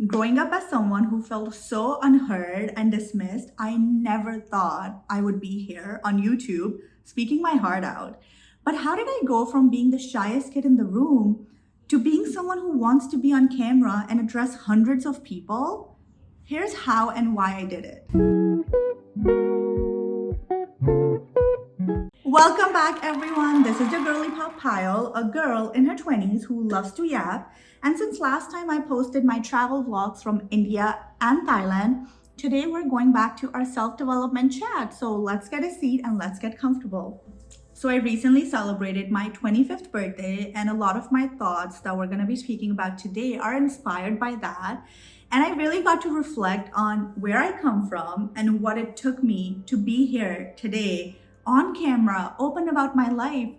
Growing up as someone who felt so unheard and dismissed, I never thought I would be here on YouTube speaking my heart out. But how did I go from being the shyest kid in the room to being someone who wants to be on camera and address hundreds of people? Here's how and why I did it. Welcome back, everyone. This is your girly pop pile, a girl in her 20s who loves to yap. And since last time I posted my travel vlogs from India and Thailand, today we're going back to our self-development chat. So let's get a seat and let's get comfortable. So I recently celebrated my 25th birthday, and a lot of my thoughts that we're going to be speaking about today are inspired by that. And I really got to reflect on where I come from and what it took me to be here today on camera, open about my life.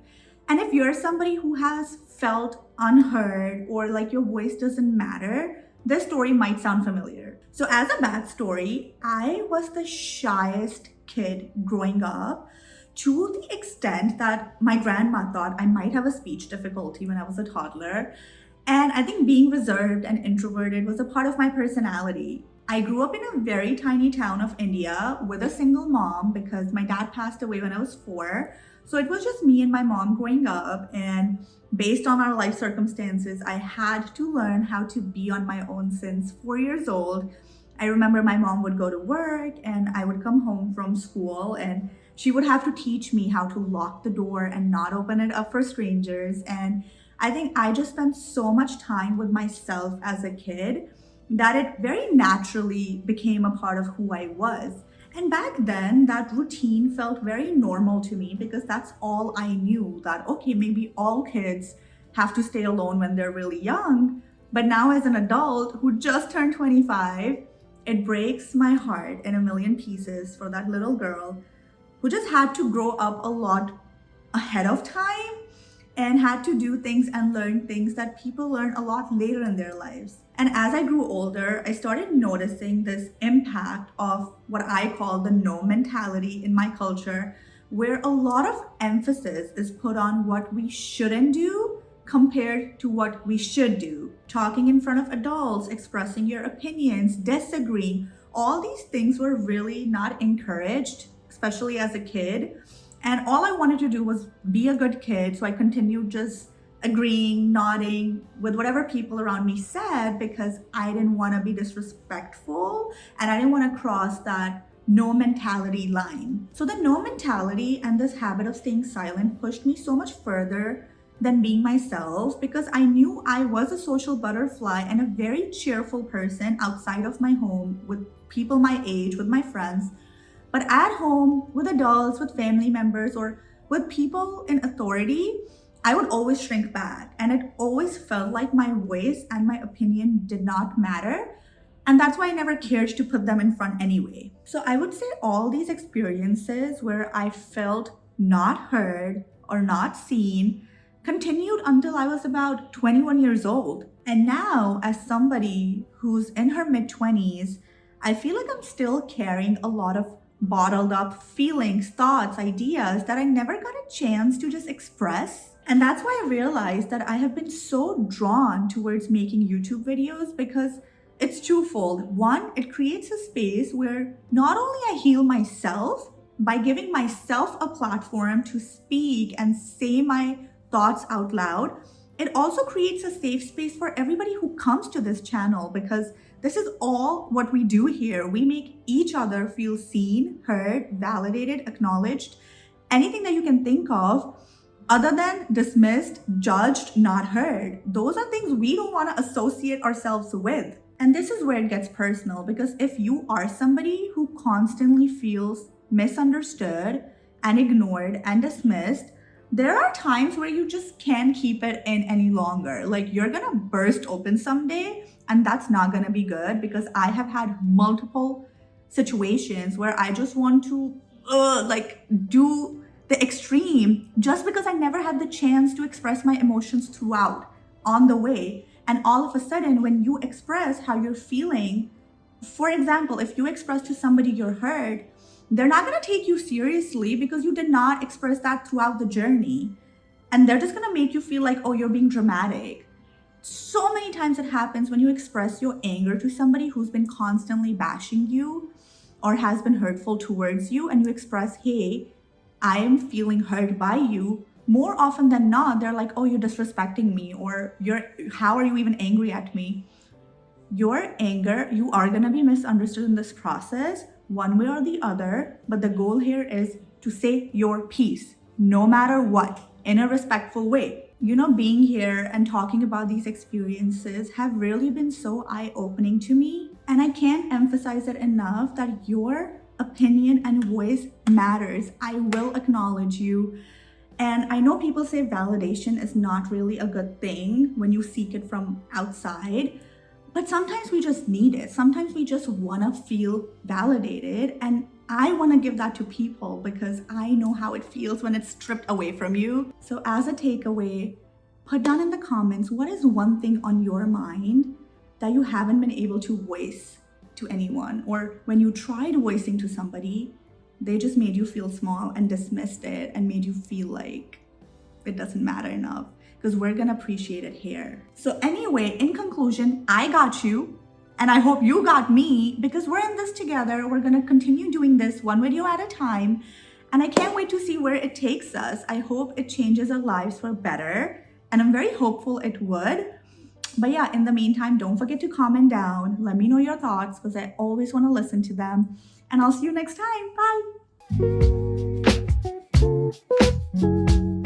And if you're somebody who has felt unheard or like your voice doesn't matter, this story might sound familiar. So as a backstory, I was the shyest kid growing up, to the extent that my grandma thought I might have a speech difficulty when I was a toddler. And I think being reserved and introverted was a part of my personality. I grew up in a very tiny town of India with a single mom because my dad passed away when I was 4. So it was just me and my mom growing up, and based on our life circumstances, I had to learn how to be on my own since 4 years old. I remember my mom would go to work and I would come home from school, and she would have to teach me how to lock the door and not open it up for strangers. And I think I just spent so much time with myself as a kid that it very naturally became a part of who I was. And back then, that routine felt very normal to me because that's all I knew, that, okay, maybe all kids have to stay alone when they're really young. But now as an adult who just turned 25, it breaks my heart in a million pieces for that little girl who just had to grow up a lot ahead of time and had to do things and learn things that people learn a lot later in their lives. And as I grew older, I started noticing this impact of what I call the no mentality in my culture, where a lot of emphasis is put on what we shouldn't do compared to what we should do. Talking in front of adults, expressing your opinions, disagreeing, all these things were really not encouraged, especially as a kid. And all I wanted to do was be a good kid. So I continued just agreeing, nodding with whatever people around me said because I didn't want to be disrespectful and I didn't want to cross that no mentality line. So the no mentality and this habit of staying silent pushed me so much further than being myself, because I knew I was a social butterfly and a very cheerful person outside of my home with people my age, with my friends. But at home, with adults, with family members, or with people in authority, I would always shrink back. And it always felt like my voice and my opinion did not matter. And that's why I never cared to put them in front anyway. So I would say all these experiences where I felt not heard or not seen continued until I was about 21 years old. And now, as somebody who's in her mid-20s, I feel like I'm still carrying a lot of bottled up feelings, thoughts, ideas that I never got a chance to just express. And that's why I realized that I have been so drawn towards making YouTube videos, because it's twofold. One, it creates a space where not only I heal myself by giving myself a platform to speak and say my thoughts out loud, it also creates a safe space for everybody who comes to this channel, because this is all what we do here. We make each other feel seen, heard, validated, acknowledged, anything that you can think of other than dismissed, judged, not heard. Those are things we don't want to associate ourselves with. And this is where it gets personal, because if you are somebody who constantly feels misunderstood and ignored and dismissed, there are times where you just can't keep it in any longer. Like, you're gonna burst open someday, and that's not gonna be good, because I have had multiple situations where I just want to do the extreme just because I never had the chance to express my emotions throughout on the way. And all of a sudden, when you express how you're feeling, for example, if you express to somebody you're hurt, they're not going to take you seriously because you did not express that throughout the journey. And they're just going to make you feel like, oh, you're being dramatic. So many times it happens when you express your anger to somebody who's been constantly bashing you or has been hurtful towards you, and you express, hey, I am feeling hurt by you. More often than not, they're like, oh, you're disrespecting me, or how are you even angry at me? Your anger, you are going to be misunderstood in this process, one way or the other. But the goal here is to say your piece, no matter what, in a respectful way. Being here and talking about these experiences have really been so eye-opening to me. And I can't emphasize it enough that your opinion and voice matters. I will acknowledge you. And I know people say validation is not really a good thing when you seek it from outside, but sometimes we just need it. Sometimes we just want to feel validated. And I want to give that to people because I know how it feels when it's stripped away from you. So as a takeaway, put down in the comments, what is one thing on your mind that you haven't been able to voice to anyone? Or when you tried voicing to somebody, they just made you feel small and dismissed it and made you feel like it doesn't matter enough, because we're gonna appreciate it here. So anyway, in conclusion, I got you and I hope you got me, because we're in this together. We're gonna continue doing this one video at a time, and I can't wait to see where it takes us. I hope it changes our lives for better, and I'm very hopeful it would. But yeah, in the meantime, don't forget to comment down. Let me know your thoughts, because I always want to listen to them. And I'll see you next time. Bye.